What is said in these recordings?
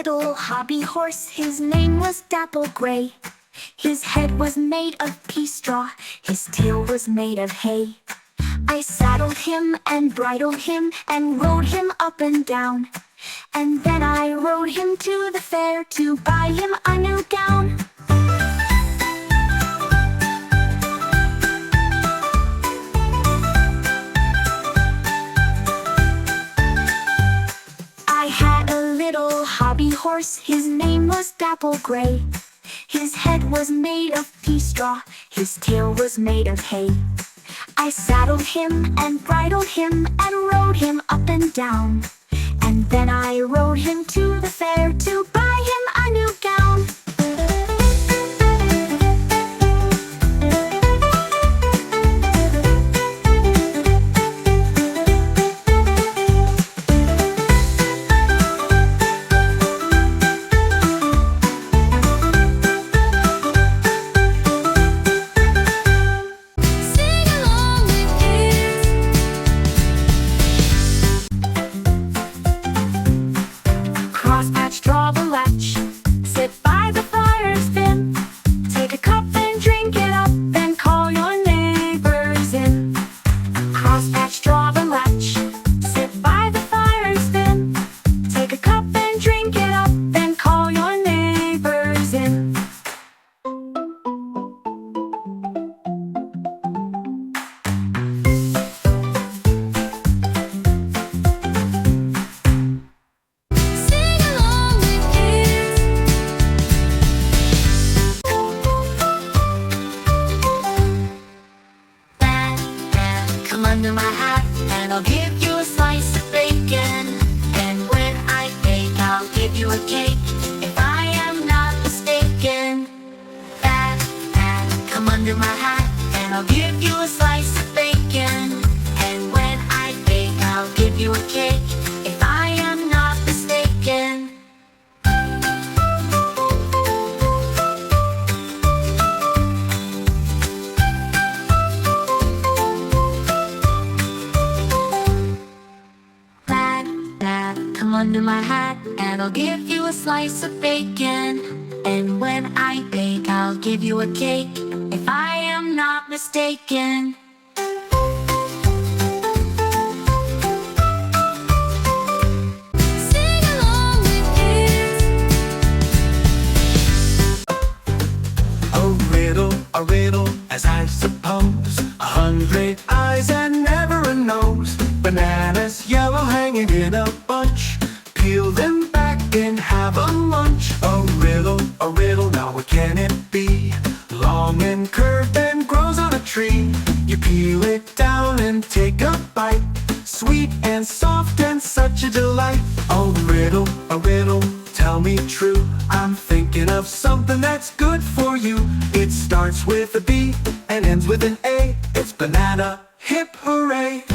little hobby horse, his name was Dapple Gray. His head was made of pea straw, his tail was made of hay. I saddled him and bridled him and rode him up and down. And then I rode him to the fair to buy him a new gown. I had a little hobby horse, his name was Dapple Gray. His head was made of pea straw, his tail was made of hay. I saddled him and bridled him and rode him up and down. And then I rode him to the fair to buy him a new gown. Draw the latch, sit by the fire's bin, take a cup and drink it up, then call your neighbors in. Crosspatch, draw the latch, sit by the fire's bin, take a cup and drink it up, then call your neighbors in. Come under my hat and I'll give you a slice of bacon. And when I bake, I'll give you a cake, if I am not mistaken. Come under my hat and I'll give you a slice of bacon. And when I bake, I'll give you a cake, if I am not mistaken. Come under my hat and I'll give you a slice of bacon. And when I bake, I'll give you a cake, if I am not mistaken. Sing along with kids. A riddle, as I suppose. 100 eyes and never a nose. Bananas yellow hanging in a bunch. Peel them back and have a lunch. A riddle, now what can it be? Long and curved and grows on a tree. You peel it down and take a bite. Sweet and soft and such a delight. A riddle, tell me true. I'm thinking of something that's good for you. It starts with a B and ends with an A. It's banana, hip hooray.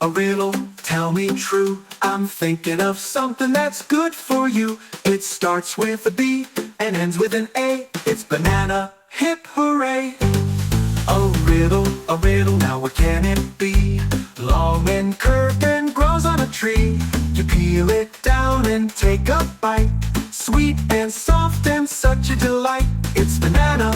A riddle, tell me true. I'm thinking of something that's good for you. It starts with a B and ends with an A. It's banana, hip hooray. A riddle, now what can it be? Long and curved and grows on a tree. You peel it down and take a bite. Sweet and soft and such a delight. It's banana,